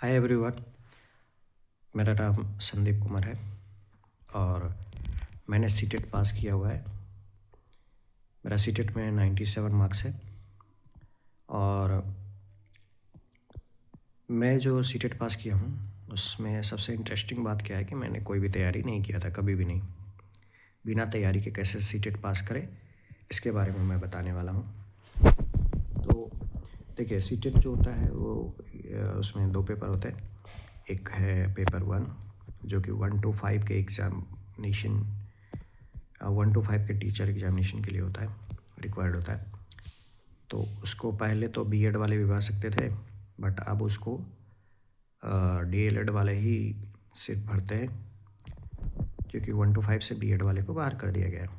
Hi everyone. मेरा नाम संदीप कुमार है और मैंने सीटेट पास किया हुआ है। मेरा सीटेट में 97 मार्क्स है और मैं जो सीटेट पास किया हूँ उसमें सबसे इंटरेस्टिंग बात क्या है कि मैंने कोई भी तैयारी नहीं किया था, कभी भी नहीं। बिना तैयारी के कैसे सीटेट पास करें इसके बारे में मैं बताने वाला हूँ। तो देखिए, सीटेट जो होता है वो उसमें दो पेपर होते हैं। एक है पेपर 1 जो कि 1 to 5 के एग्ज़ामिनेशन 1 to 5 के टीचर एग्जामिनेशन के लिए होता है, रिक्वायर्ड होता है। तो उसको पहले तो बीएड वाले भी भर सकते थे, बट अब उसको डीएलएड वाले ही सिर्फ भरते हैं, क्योंकि 1 to 5 से बीएड वाले को बाहर कर दिया गया है।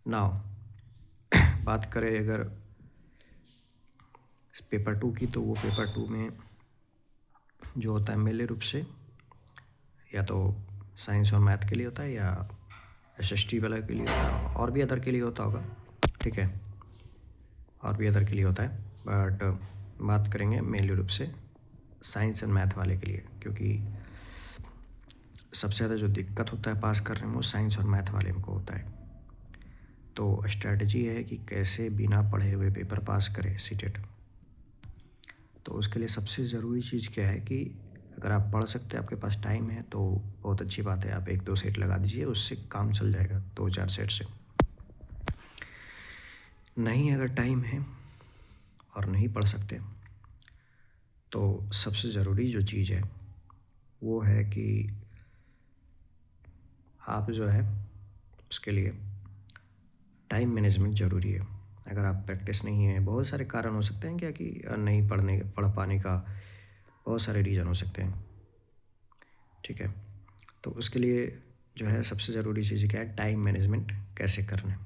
नाउ बात करें अगर पेपर 2 की, तो वो पेपर 2 में जो होता है मेनली रूप से या तो साइंस और मैथ के लिए होता है या एसएसटी वाले के लिए होता है, और भी अदर के लिए होता होगा, ठीक है, और भी अदर के लिए होता है। बट बात करेंगे मेनली रूप से साइंस एंड मैथ वाले के लिए, क्योंकि सबसे ज़्यादा जो दिक्कत होता है पास करने में वो साइंस और मैथ वाले को होता है। तो स्ट्रैटेजी है कि कैसे बिना पढ़े हुए पेपर पास करें सीटेट। तो उसके लिए सबसे ज़रूरी चीज़ क्या है कि अगर आप पढ़ सकते हैं, आपके पास टाइम है, तो बहुत अच्छी बात है, आप 1-2 सेट लगा दीजिए, उससे काम चल जाएगा 2-4 सेट से। नहीं अगर टाइम है और नहीं पढ़ सकते, तो सबसे ज़रूरी जो चीज़ है वो है कि आप जो है उसके लिए टाइम मैनेजमेंट ज़रूरी है। अगर आप प्रैक्टिस नहीं है, बहुत सारे कारण हो सकते हैं क्या कि नहीं पढ़ पाने का बहुत सारे रीज़न हो सकते हैं, ठीक है। तो उसके लिए जो है सबसे ज़रूरी चीज़ क्या है, टाइम मैनेजमेंट कैसे करना है।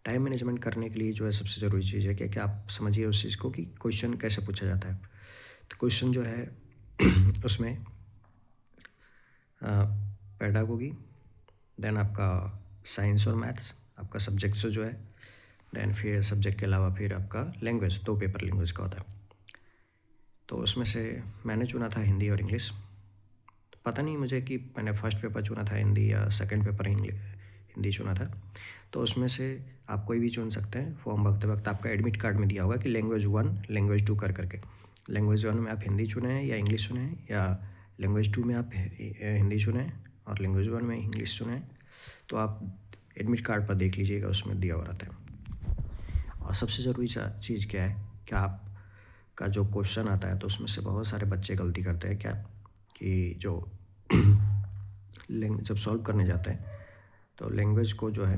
टाइम मैनेजमेंट करने के लिए जो है सबसे ज़रूरी चीज़ है कि आप समझिए उस चीज़ को कि क्वेश्चन कैसे पूछा जाता है। तो क्वेश्चन जो है उसमें पेडागोगी, देन आपका साइंस और मैथ्स आपका सब्जेक्ट से जो है, देन फिर सब्जेक्ट के अलावा फिर आपका लैंग्वेज, 2 पेपर लैंग्वेज का होता है। तो उसमें से मैंने चुना था हिंदी और इंग्लिश। तो पता नहीं मुझे कि मैंने फर्स्ट पेपर चुना था हिंदी या सेकंड पेपर हिंदी चुना था। तो उसमें से आप कोई भी चुन सकते हैं। फॉर्म भरते वक्त आपका एडमिट कार्ड में दिया होगा कि लैंग्वेज 1 लैंग्वेज 2 कर करके। लैंग्वेज 1 में आप हिंदी चुने हैं या इंग्लिश चुने हैं, या लैंग्वेज 2 में आप हिंदी चुने हैं और लैंग्वेज 1 में इंग्लिश चुने हैं। तो आप एडमिट कार्ड पर देख लीजिएगा, उसमें दिया हुआ रहता है। और सबसे ज़रूरी चीज़ क्या है कि आपका जो क्वेश्चन आता है, तो उसमें से बहुत सारे बच्चे गलती करते हैं क्या कि जो जब सॉल्व करने जाते हैं तो लैंग्वेज को जो है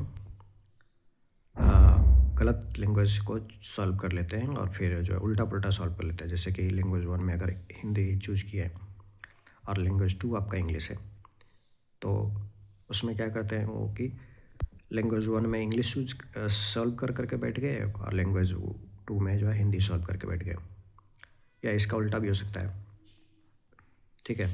गलत लैंग्वेज को सॉल्व कर लेते हैं और फिर जो है उल्टा पुल्टा सॉल्व कर लेते हैं। जैसे कि लैंग्वेज 1 में अगर हिंदी चूज किया है और लैंग्वेज 2 आपका इंग्लिश है, तो उसमें क्या करते हैं वो कि लैंग्वेज 1 में इंग्लिश सॉल्व कर करके बैठ गए और लैंग्वेज 2 में जो है हिंदी सॉल्व करके बैठ गए, या इसका उल्टा भी हो सकता है, ठीक है।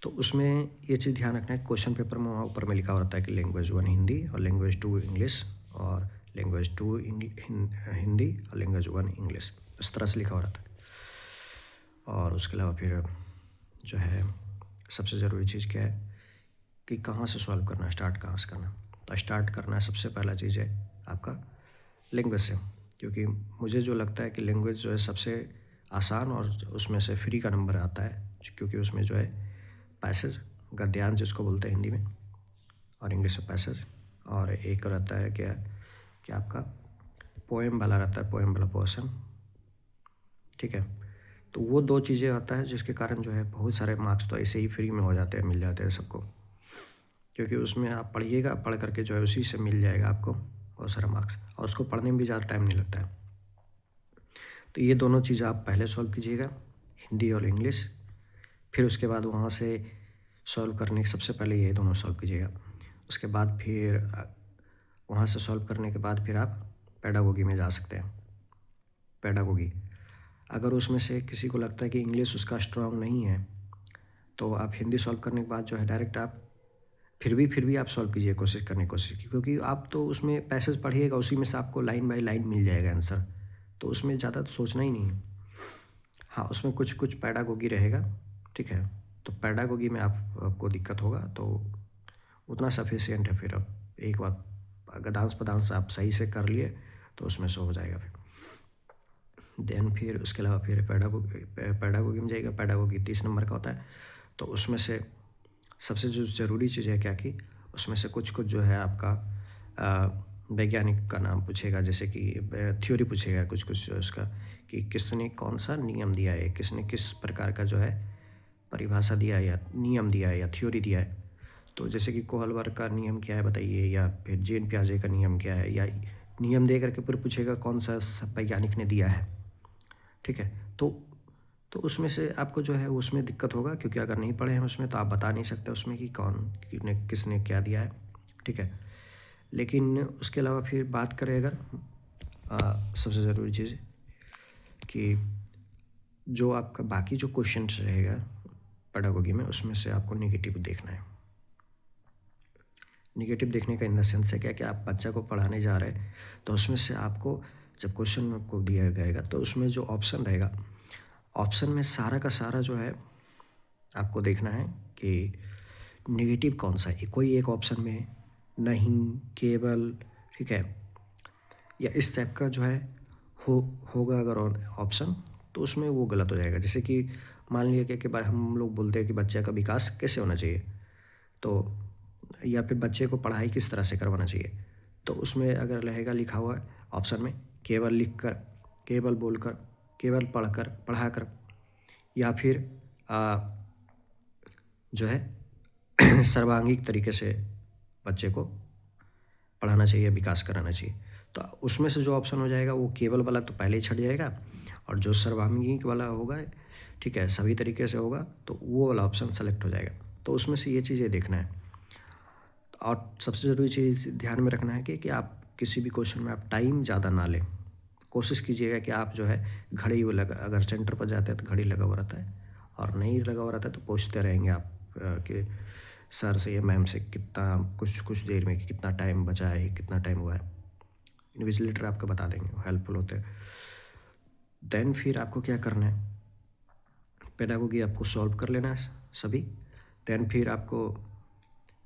तो उसमें ये चीज़ ध्यान रखना है, क्वेश्चन पेपर में वहाँ ऊपर में लिखा होता है कि लैंग्वेज 1 हिंदी और लैंग्वेज 2 इंग्लिश, और लैंग्वेज 2 हिंदी और लैंग्वेज 1 इंग्लिश, इस तरह से लिखा हुआ रहता है। और उसके अलावा फिर जो है सबसे ज़रूरी चीज़ क्या है कि कहाँ से सॉल्व करना है, स्टार्ट कहाँ से करना है। तो स्टार्ट करना है, सबसे पहला चीज़ है आपका लैंग्वेज से, क्योंकि मुझे जो लगता है कि लैंग्वेज जो है सबसे आसान और उसमें से फ्री का नंबर आता है, क्योंकि उसमें जो है पैसेज, गद्यांश जिसको बोलते हैं हिंदी में, और इंग्लिश में पैसेज, और एक रहता है क्या कि आपका पोएम वाला रहता है, पोएम वाला पोर्शन, ठीक है। तो वो 2 चीज़ें आता है जिसके कारण जो है बहुत सारे मार्क्स तो ऐसे ही फ्री में हो जाते हैं, मिल जाते हैं सबको, क्योंकि उसमें आप पढ़िएगा, पढ़ करके जो है उसी से मिल जाएगा आपको बहुत सारा मार्क्स, और उसको पढ़ने में भी ज़्यादा टाइम नहीं लगता है। तो ये दोनों चीज़ आप पहले सॉल्व कीजिएगा, हिंदी और इंग्लिश। फिर उसके बाद वहाँ से सॉल्व करने के सबसे पहले ये दोनों सॉल्व कीजिएगा। उसके बाद फिर वहाँ से सॉल्व करने के बाद फिर आप पेडागोगी में जा सकते हैं। पेडागोगी, अगर उसमें से किसी को लगता है कि इंग्लिश उसका स्ट्रांग नहीं है, तो आप हिंदी सॉल्व करने के बाद जो है डायरेक्ट आप फिर भी आप सॉल्व कीजिए, कोशिश करने की कोशिश की, क्योंकि आप तो उसमें पैसेज पढ़िएगा, उसी में से आपको लाइन बाय लाइन मिल जाएगा आंसर, तो उसमें ज़्यादा तो सोचना ही नहीं है। हाँ, उसमें कुछ कुछ पैडागोगी रहेगा, ठीक है। तो पैडागोगी में आपको दिक्कत होगा, तो उतना सफिशिएंट है। फिर अब एक बार गदांश पदांश आप सही से कर लिए तो उसमें से हो जाएगा। फिर देन फिर उसके अलावा फिर पैडागोगी में जाएगा। पैडागोगी 30 नंबर का होता है। तो उसमें से सबसे जो ज़रूरी चीज़ है क्या कि उसमें से कुछ कुछ जो है आपका वैज्ञानिक का नाम पूछेगा, जैसे कि थ्योरी पूछेगा कुछ कुछ उसका, कि किसने कौन सा नियम दिया है, किसने किस प्रकार का जो है परिभाषा दिया है या नियम दिया है या थ्योरी दिया है। तो जैसे कि कोहलबर्ग का नियम क्या है बताइए, या फिर जेन पियाजे का नियम क्या है, या नियम दे करके फिर पूछेगा कौन सा वैज्ञानिक ने दिया है, ठीक है। तो उसमें से आपको जो है उसमें दिक्कत होगा, क्योंकि अगर नहीं पढ़े हैं उसमें तो आप बता नहीं सकते उसमें कि कौन किसने क्या दिया है, ठीक है। लेकिन उसके अलावा फिर बात करें अगर सबसे ज़रूरी चीज़ कि जो आपका बाकी जो क्वेश्चन रहेगा पेडागोगी में, उसमें से आपको नेगेटिव देखना है। नेगेटिव देखने का इन द सेंस है क्या कि आप बच्चा को पढ़ाने जा रहे हैं, तो उसमें से आपको जब क्वेश्चन को दिया जाएगा तो उसमें जो ऑप्शन रहेगा, ऑप्शन में सारा का सारा जो है आपको देखना है कि नेगेटिव कौन सा है। कोई एक ऑप्शन में नहीं, केवल, ठीक है, या इस टाइप का जो है हो होगा अगर ऑप्शन, तो उसमें वो गलत हो जाएगा। जैसे कि मान लिया कि बाद हम लोग बोलते हैं कि बच्चे का विकास कैसे होना चाहिए, तो या फिर बच्चे को पढ़ाई किस तरह से करवाना चाहिए, तो उसमें अगर रहेगा लिखा हुआ है ऑप्शन में केवल लिखकर, केवल बोलकर, केवल पढ़कर पढ़ाकर, या फिर जो है सर्वांगीण तरीके से बच्चे को पढ़ाना चाहिए, विकास कराना चाहिए, तो उसमें से जो ऑप्शन हो जाएगा वो केवल वाला तो पहले ही छट जाएगा, और जो सर्वांगीण वाला होगा, ठीक है, सभी तरीके से होगा, तो वो वाला ऑप्शन सेलेक्ट हो जाएगा। तो उसमें से ये चीज़ें देखना है। और सबसे ज़रूरी चीज़ ध्यान में रखना है कि आप किसी भी क्वेश्चन में आप टाइम ज़्यादा ना लें। कोशिश कीजिएगा कि आप जो है घड़ी वो लगा, अगर सेंटर पर जाते हैं तो घड़ी लगा हुआ रहता है, और नहीं लगा हुआ रहता है तो पूछते रहेंगे आप कि सर से या मैम से कितना कुछ कुछ देर में कि कितना टाइम बचा है, कितना टाइम हुआ है। इन्विजिलेटर आपको बता देंगे, हेल्पफुल होते हैं। देन फिर आपको क्या करना है, पेडागोगी आपको सॉल्व कर लेना है सभी। देन फिर आपको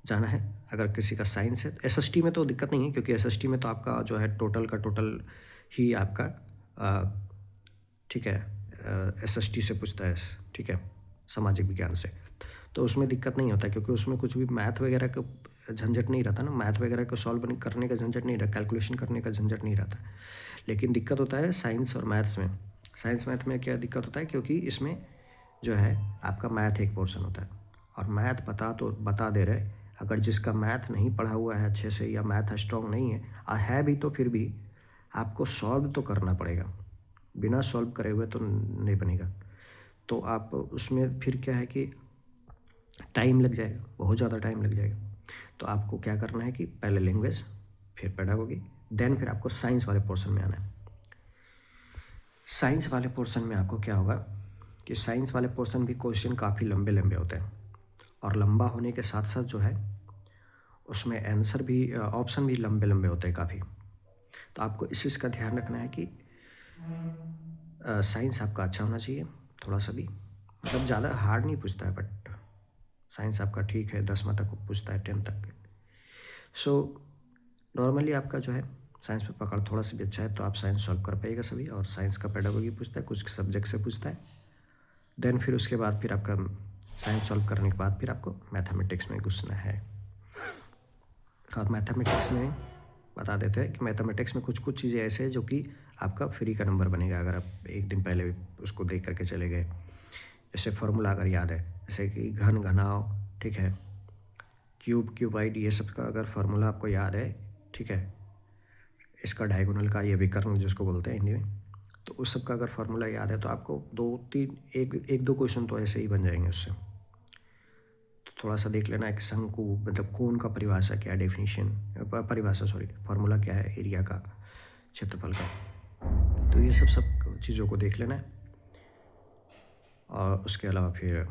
जाना है, अगर किसी का साइंस है, एसएसटी में तो दिक्कत नहीं है, क्योंकि एसएसटी में तो आपका जो है टोटल का टोटल ही आपका ठीक है एसएसटी से पूछता है, ठीक है, सामाजिक विज्ञान से, तो उसमें दिक्कत नहीं होता, क्योंकि उसमें कुछ भी मैथ वगैरह का झंझट नहीं रहता ना, मैथ वगैरह को सॉल्व करने का झंझट नहीं रहता, कैलकुलेशन करने का झंझट नहीं रहता। लेकिन दिक्कत होता है साइंस और मैथ्स में। साइंस मैथ में क्या दिक्कत होता है, क्योंकि इसमें जो है आपका मैथ एक पोर्शन होता है, और मैथ बता दे रहे, अगर जिसका मैथ नहीं पढ़ा हुआ है अच्छे से, या मैथ स्ट्रॉन्ग नहीं है, और है भी तो फिर भी आपको सॉल्व तो करना पड़ेगा, बिना सॉल्व करे हुए तो नहीं बनेगा। तो आप उसमें फिर क्या है कि टाइम लग जाएगा, बहुत ज़्यादा टाइम लग जाएगा। तो आपको क्या करना है कि पहले लैंग्वेज, फिर पेडागोगी, देन फिर आपको साइंस वाले पोर्शन में आना है। साइंस वाले पोर्शन में आपको क्या होगा कि साइंस वाले पोर्शन भी क्वेश्चन काफ़ी लंबे लंबे होते हैं, और लंबा होने के साथ साथ जो है उसमें आंसर भी ऑप्शन भी लंबे लंबे होते हैं काफ़ी। तो आपको इस चीज़ का ध्यान रखना है कि साइंस आपका अच्छा होना चाहिए, थोड़ा सा भी, मतलब ज़्यादा हार्ड नहीं पूछता है, बट साइंस आपका ठीक है, 10वीं तक पूछता है, 10 तक। सो नॉर्मली आपका जो है साइंस पे पकड़ थोड़ा सा भी अच्छा है, तो आप साइंस सॉल्व कर पाइएगा सभी। और साइंस का पेडागोगी पूछता है, कुछ सब्जेक्ट से पूछता है। देन फिर उसके बाद फिर आपका साइंस सॉल्व करने के बाद फिर आपको मैथमेटिक्स में घुसना है। और मैथमेटिक्स में बता देते हैं कि मैथमेटिक्स में कुछ कुछ चीज़ें ऐसे हैं जो कि आपका फ्री का नंबर बनेगा, अगर आप एक दिन पहले उसको देख करके चले गए। जैसे फार्मूला अगर याद है, जैसे कि घन घनाव, ठीक है, क्यूब क्यूबाइड, ये सब का अगर फार्मूला आपको याद है, ठीक है, इसका डायगोनल का, ये विकर्ण जिसको बोलते हैं हिंदी में, तो उस सब का अगर फार्मूला याद है तो आपको एक दो क्वेश्चन तो ऐसे ही बन जाएंगे उससे। तो थोड़ा सा देख लेना है कि शंकु मतलब कोण का परिभाषा क्या है, डेफिनेशन परिभाषा सॉरी फार्मूला क्या है एरिया का, क्षेत्रफल का। तो ये सब चीज़ों को देख लेना है। और उसके अलावा फिर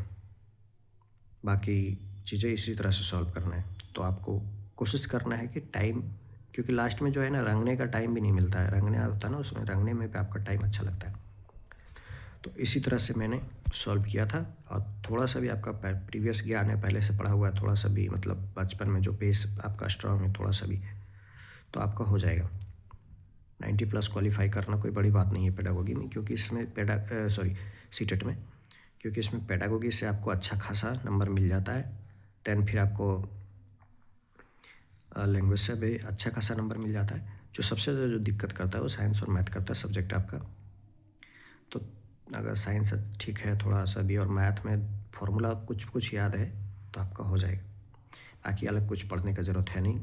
बाकी चीज़ें इसी तरह से सॉल्व करना है। तो आपको कोशिश करना है कि टाइम, क्योंकि लास्ट में जो है ना रंगने का टाइम भी नहीं मिलता है, रंगने होता है ना, उसमें रंगने में भी आपका टाइम अच्छा लगता है। तो इसी तरह से मैंने सॉल्व किया था। और थोड़ा सा भी आपका प्रीवियस ज्ञान है, पहले से पढ़ा हुआ है, थोड़ा सा भी मतलब बचपन में जो बेस आपका स्ट्रांग है थोड़ा सा भी, तो आपका हो जाएगा। 90+ क्वालिफाई करना कोई बड़ी बात नहीं है पेडागोगी में, क्योंकि इसमें सीटेट में, क्योंकि इसमें पेडागोगी से आपको अच्छा खासा नंबर मिल जाता है। देन फिर आपको लैंग्वेज से भी अच्छा खासा नंबर मिल जाता है। जो सबसे ज़्यादा जो दिक्कत करता है वो साइंस और मैथ करता है सब्जेक्ट आपका। तो अगर साइंस ठीक है थोड़ा सा भी और मैथ में फॉर्मूला कुछ कुछ याद है तो आपका हो जाएगा। बाकी अलग कुछ पढ़ने का ज़रूरत है नहीं।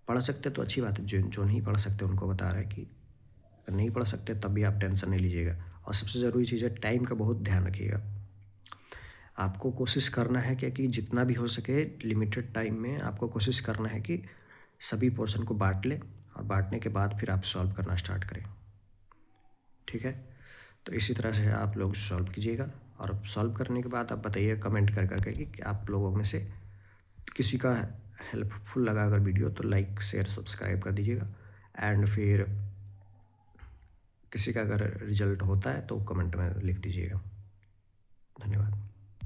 पढ़ सकते तो अच्छी बात है, जो नहीं पढ़ सकते उनको बता रहा है कि अगर नहीं पढ़ सकते तब भी आप टेंशन नहीं लीजिएगा। और सबसे ज़रूरी चीज़ है टाइम का बहुत ध्यान रखिएगा। आपको कोशिश करना है कि जितना भी हो सके लिमिटेड टाइम में आपको कोशिश करना है कि सभी पोर्शन को बांट लें, और बांटने के बाद फिर आप सॉल्व करना स्टार्ट करें। ठीक है, तो इसी तरह से आप लोग सॉल्व कीजिएगा। और सॉल्व करने के बाद आप बताइए कमेंट कर करके कि आप लोगों में से किसी का हेल्पफुल लगा अगर वीडियो तो लाइक शेयर सब्सक्राइब कर दीजिएगा। एंड फिर किसी का अगर रिजल्ट होता है तो कमेंट में लिख दीजिएगा। धन्यवाद।